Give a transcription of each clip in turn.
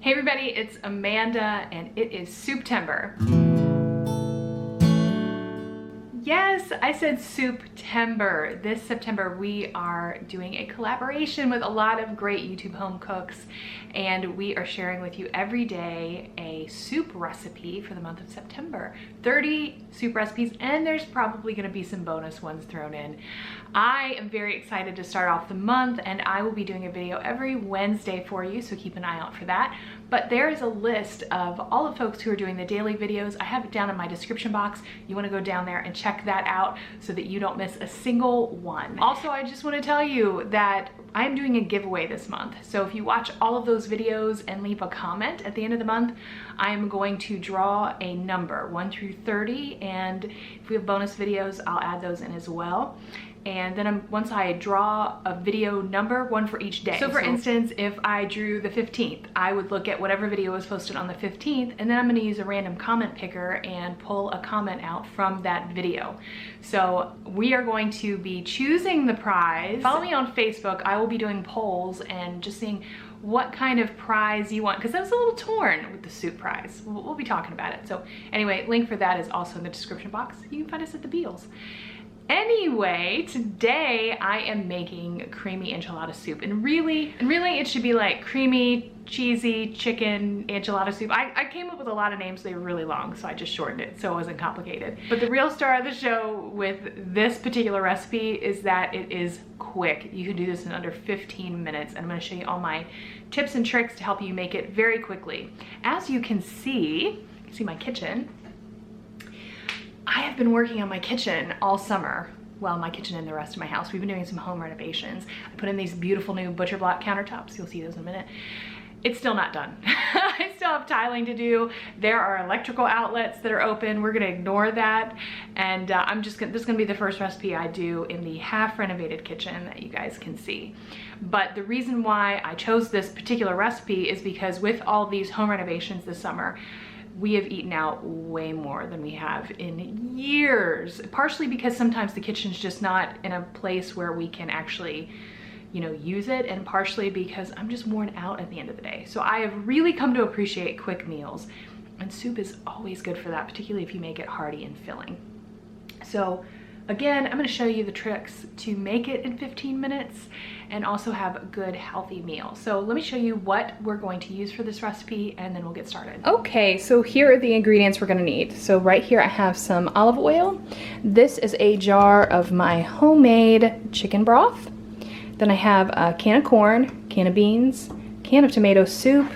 Hey everybody, it's Amanda and it is Souptember. Yes, I said Souptember. This September we are doing a collaboration with a lot of great YouTube home cooks, and we are sharing with you every day a soup recipe for the month of September. 30 soup recipes, and there's probably gonna be some bonus ones thrown in. I am very excited to start off the month, and I will be doing a video every Wednesday for you, so keep an eye out for that. But there is a list of all the folks who are doing the daily videos. I have it down in my description box. You wanna go down there and check that out so that you don't miss a single one. Also, I just wanna tell you that I'm doing a giveaway this month. So if you watch all of those videos and leave a comment at the end of the month, I'm going to draw a number, 1 through 30, and if we have bonus videos, I'll add those in as well. And then once I draw a video number, one for each day. So for instance, if I drew the 15th, I would look at whatever video was posted on the 15th, and then I'm gonna use a random comment picker and pull a comment out from that video. So we are going to be choosing the prize. Follow me on Facebook. I will be doing polls and just seeing what kind of prize you want, because I was a little torn with the soup prize. We'll be talking about it. So anyway, link for that is also in the description box. You can find us at the Bealles. Anyway, today I am making creamy enchilada soup, and really it should be like creamy, cheesy chicken enchilada soup. I came up with a lot of names, they were really long, so I just shortened it so it wasn't complicated. But the real star of the show with this particular recipe is that it is quick. You can do this in under 15 minutes, and I'm gonna show you all my tips and tricks to help you make it very quickly. As you can see my kitchen. I have been working on my kitchen all summer. Well, my kitchen and the rest of my house. We've been doing some home renovations. I put in these beautiful new butcher block countertops. You'll see those in a minute. It's still not done. I still have tiling to do. There are electrical outlets that are open. We're gonna ignore that. And this is gonna be the first recipe I do in the half renovated kitchen that you guys can see. But the reason why I chose this particular recipe is because with all these home renovations this summer, we have eaten out way more than we have in years. Partially because sometimes the kitchen's just not in a place where we can actually, you know, use it, and partially because I'm just worn out at the end of the day. So I have really come to appreciate quick meals, and soup is always good for that, particularly if you make it hearty and filling. So again, I'm gonna show you the tricks to make it in 15 minutes and also have a good healthy meal. So let me show you what we're going to use for this recipe, and then we'll get started. Okay, so here are the ingredients we're gonna need. So right here I have some olive oil. This is a jar of my homemade chicken broth. Then I have a can of corn, can of beans, can of tomato soup.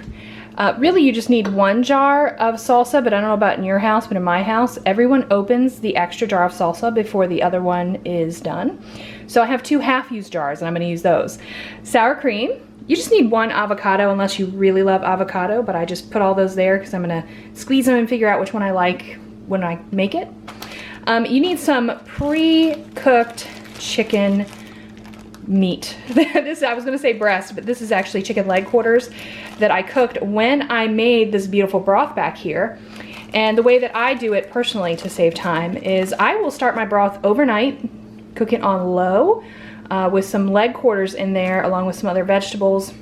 Really, you just need 1 jar of salsa, but I don't know about in your house, but in my house, everyone opens the extra jar of salsa before the other one is done. So I have 2 half-used jars, and I'm gonna use those. Sour cream. You just need 1 avocado unless you really love avocado, but I just put all those there because I'm gonna squeeze them and figure out which one I like when I make it. You need some pre-cooked chicken meat. I was gonna say breast, but this is actually chicken leg quarters that I cooked when I made this beautiful broth back here. And the way that I do it personally to save time is I will start my broth overnight, cook it on low with some leg quarters in there along with some other vegetables.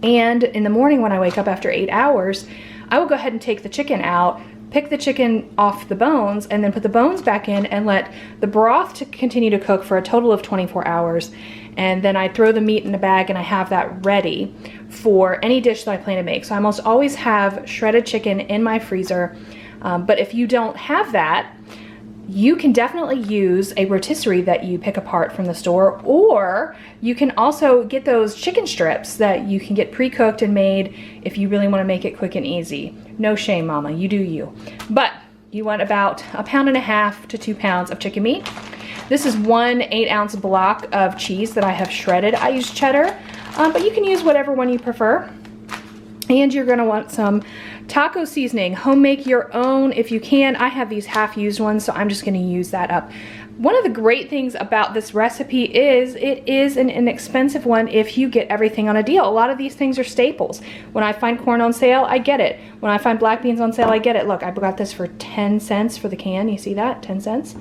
And in the morning when I wake up after 8 hours, I will go ahead and take the chicken out, pick the chicken off the bones, and then put the bones back in and let the broth to continue to cook for a total of 24 hours. And then I throw the meat in a bag, and I have that ready for any dish that I plan to make. So I almost always have shredded chicken in my freezer. But if you don't have that, you can definitely use a rotisserie that you pick apart from the store, or you can also get those chicken strips that you can get pre-cooked and made if you really want to make it quick and easy. No shame, mama, you do you. But you want about 1.5 pounds to 2 pounds of chicken meat. This is 1 8-ounce block of cheese that I have shredded. I use cheddar, but you can use whatever one you prefer. And you're gonna want some taco seasoning. Home make your own if you can. I have these half-used ones, so I'm just gonna use that up. One of the great things about this recipe is it is an inexpensive one if you get everything on a deal. A lot of these things are staples. When I find corn on sale, I get it. When I find black beans on sale, I get it. Look, I got this for 10 cents for the can. You see that? 10 cents.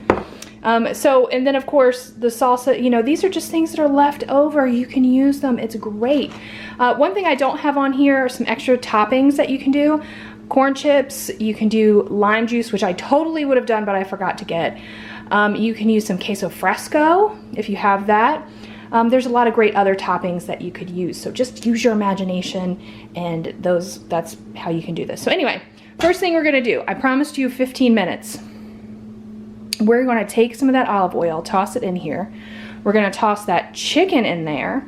And then of course the salsa, you know, these are just things that are left over. You can use them, it's great. One thing I don't have on here are some extra toppings that you can do. Corn chips, you can do lime juice, which I totally would have done, but I forgot to get. You can use some queso fresco if you have that. There's a lot of great other toppings that you could use. So just use your imagination, and that's how you can do this. So anyway, first thing we're gonna do, I promised you 15 minutes. We're gonna take some of that olive oil, toss it in here. We're gonna toss that chicken in there,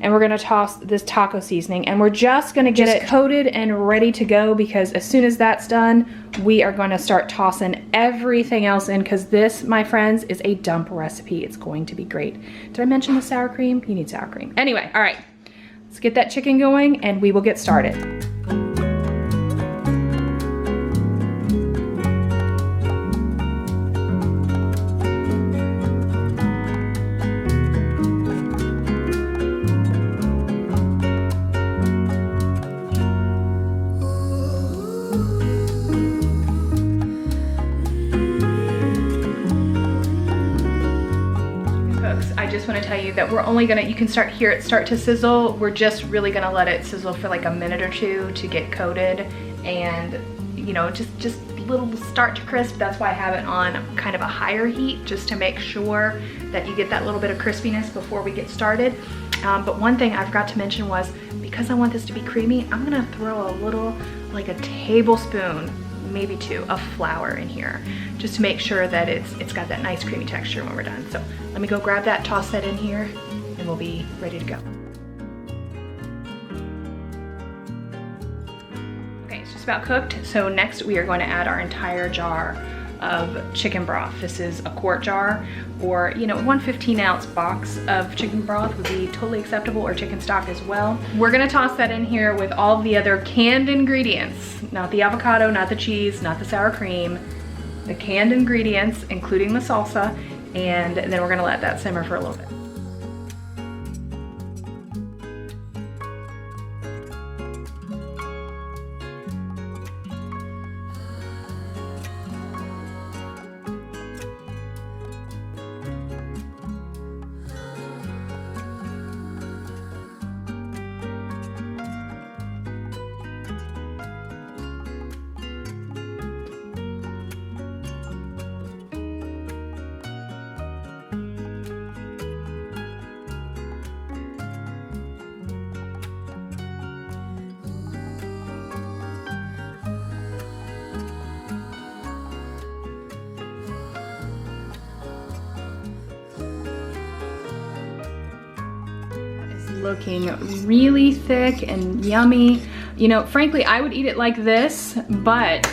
and we're gonna toss this taco seasoning, and we're just gonna get it coated and ready to go, because as soon as that's done, we are gonna start tossing everything else in, because this, my friends, is a dump recipe. It's going to be great. Did I mention the sour cream? You need sour cream. Anyway, all right, let's get that chicken going and we will get started. I just want to tell you that we're only gonna, you can hear it start to sizzle. We're just really gonna let it sizzle for like a minute or two to get coated, and you know, just little start to crisp. That's why I have it on kind of a higher heat, just to make sure that you get that little bit of crispiness before we get started. But one thing I forgot to mention was, because I want this to be creamy, I'm gonna throw a little, like a tablespoon, maybe 2, of flour in here, just to make sure that it's got that nice creamy texture when we're done. So let me go grab that, toss that in here, and we'll be ready to go. Okay, it's just about cooked. So next we are going to add our entire jar of chicken broth. This is a quart jar, or you know, 1 15-ounce box of chicken broth would be totally acceptable, or chicken stock as well. We're gonna toss that in here with all the other canned ingredients, not the avocado, not the cheese, not the sour cream, the canned ingredients, including the salsa, and then we're gonna let that simmer for a little bit. Looking really thick and yummy. You know, frankly, I would eat it like this, but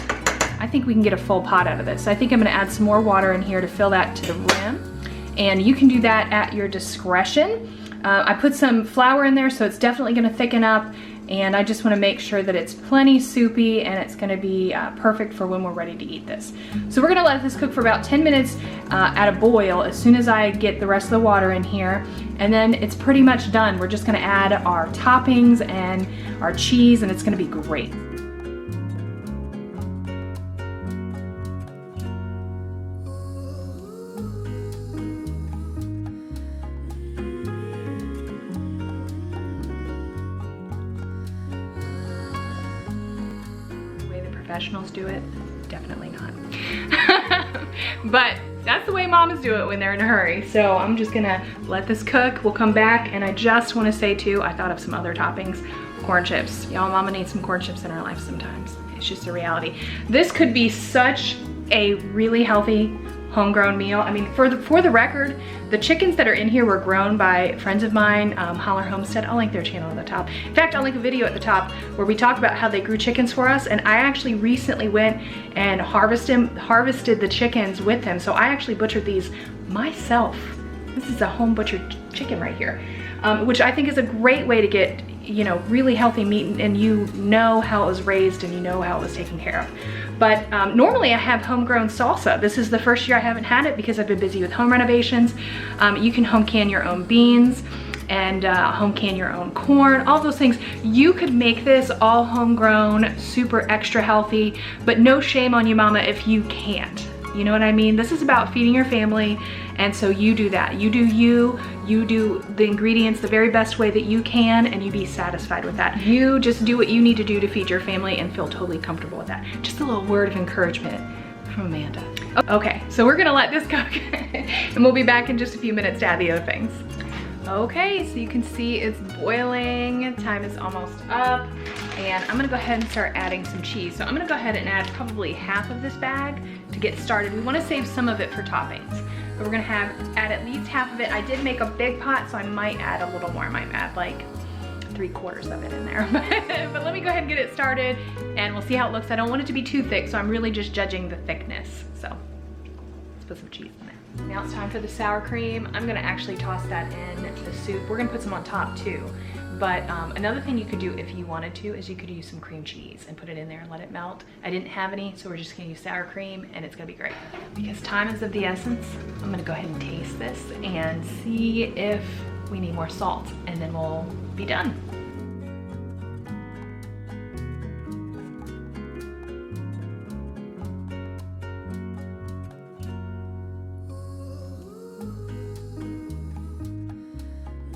I think we can get a full pot out of this. I think I'm gonna add some more water in here to fill that to the rim, and you can do that at your discretion. I put some flour in there, so it's definitely gonna thicken up, and I just wanna make sure that it's plenty soupy and it's gonna be perfect for when we're ready to eat this. So we're gonna let this cook for about 10 minutes at a boil as soon as I get the rest of the water in here, and then it's pretty much done. We're just gonna add our toppings and our cheese, and it's gonna be great. Professionals do it? Definitely not. But that's the way mamas do it when they're in a hurry. So I'm just gonna let this cook. We'll come back, and I just wanna say too, I thought of some other toppings. Corn chips. Y'all, mama needs some corn chips in her life sometimes. It's just a reality. This could be such a really healthy homegrown meal. I mean, for the record, the chickens that are in here were grown by friends of mine, Holler Homestead. I'll link their channel at the top. In fact, I'll link a video at the top where we talk about how they grew chickens for us, and I actually recently went and harvested the chickens with them. So I actually butchered these myself. This is a home butchered chicken right here, which I think is a great way to get, you know, really healthy meat, and you know how it was raised and you know how it was taken care of. But normally I have homegrown salsa. This is the first year I haven't had it because I've been busy with home renovations. You can home can your own beans and home can your own corn, all those things. You could make this all homegrown, super extra healthy, but no shame on you, mama, if you can't. You know what I mean? This is about feeding your family, and so you do that. You do you do the ingredients the very best way that you can, and you be satisfied with that. You just do what you need to do to feed your family and feel totally comfortable with that. Just a little word of encouragement from Amanda. Okay, so we're gonna let this cook and we'll be back in just a few minutes to add the other things. Okay, so you can see it's boiling. Time is almost up. And I'm gonna go ahead and start adding some cheese. So I'm gonna go ahead and add probably half of this bag to get started. We wanna save some of it for toppings, but we're gonna add at least half of it. I did make a big pot, so I might add a little more. I might add like 3/4 of it in there. But let me go ahead and get it started and we'll see how it looks. I don't want it to be too thick, so I'm really just judging the thickness. So let's put some cheese in there. Now it's time for the sour cream. I'm gonna actually toss that in the soup. We're gonna put some on top too. But another thing you could do if you wanted to is you could use some cream cheese and put it in there and let it melt. I didn't have any, so we're just gonna use sour cream and it's gonna be great. Because time is of the essence, I'm gonna go ahead and taste this and see if we need more salt, and then we'll be done.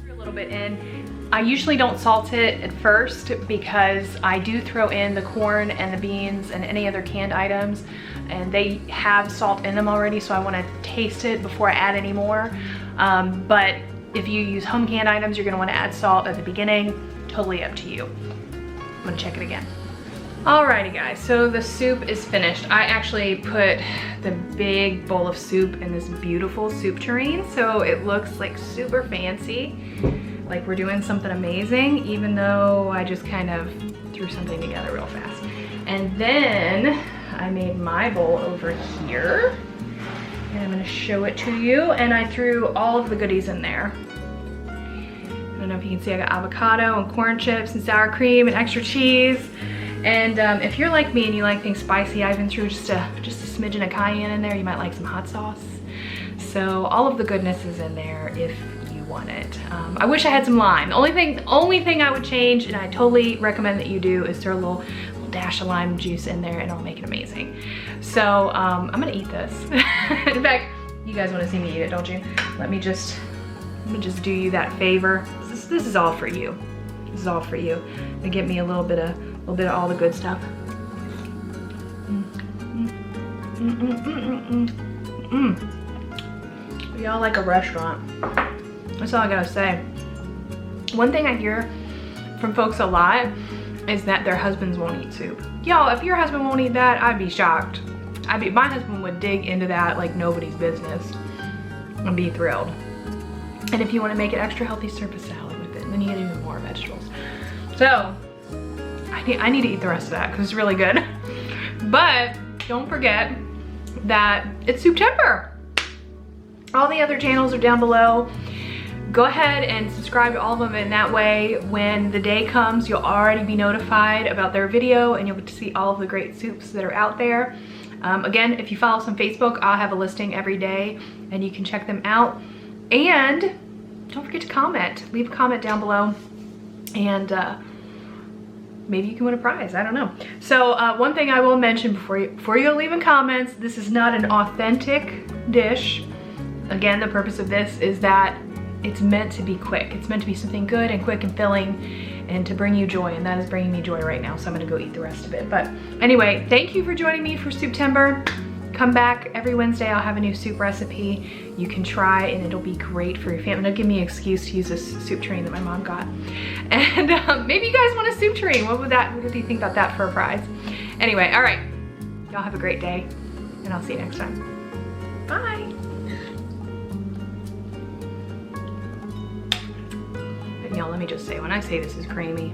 A little bit in. I usually don't salt it at first because I do throw in the corn and the beans and any other canned items, and they have salt in them already, so I want to taste it before I add any more. But if you use home canned items, you're going to want to add salt at the beginning. Totally up to you. I'm going to check it again. Alrighty guys, so the soup is finished. I actually put the big bowl of soup in this beautiful soup tureen, so it looks like super fancy. Like we're doing something amazing, even though I just kind of threw something together real fast. And then I made my bowl over here, and I'm gonna show it to you. And I threw all of the goodies in there. I don't know if you can see, I got avocado and corn chips and sour cream and extra cheese. And if you're like me and you like things spicy, I even threw just a smidgen of cayenne in there. You might like some hot sauce. So all of the goodness is in there if you want it. I wish I had some lime. The only thing I would change, and I totally recommend that you do, is throw a little dash of lime juice in there, and it'll make it amazing. So I'm gonna eat this. In fact, you guys want to see me eat it, don't you? Let me just do you that favor. This is all for you. This is all for you. To get me a little bit of all the good stuff. Y'all like a restaurant. That's all I gotta say. One thing I hear from folks a lot is that their husbands won't eat soup. Y'all, if your husband won't eat that, I'd be shocked. My husband would dig into that like nobody's business and be thrilled. And if you want to make it extra healthy, serve a salad with it, and then you get even more vegetables. So I need to eat the rest of that because it's really good. But don't forget that it's Souptember. All the other channels are down below. Go ahead and subscribe to all of them, and that way when the day comes, you'll already be notified about their video and you'll get to see all of the great soups that are out there. Again, if you follow us on Facebook, I'll have a listing every day and you can check them out. And don't forget to comment. Leave a comment down below, and maybe you can win a prize, I don't know. So one thing I will mention before you go leaving comments, this is not an authentic dish. Again, the purpose of this is that it's meant to be quick. It's meant to be something good and quick and filling and to bring you joy, and that is bringing me joy right now, so I'm gonna go eat the rest of it. But anyway, thank you for joining me for Souptember. Come back every Wednesday, I'll have a new soup recipe you can try, and it'll be great for your family. It'll give me an excuse to use this soup tureen that my mom got. And maybe you guys want a soup tureen. What do you think about that for a prize? Anyway, all right. Y'all have a great day, and I'll see you next time. Bye. Y'all, let me just say, when I say this is creamy,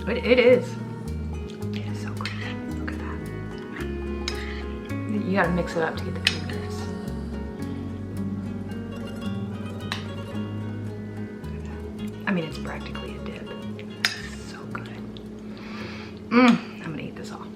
it is. It is so creamy. Look at that. You gotta mix it up to get the creaminess. I mean, it's practically a dip. It's so good. I'm gonna eat this all.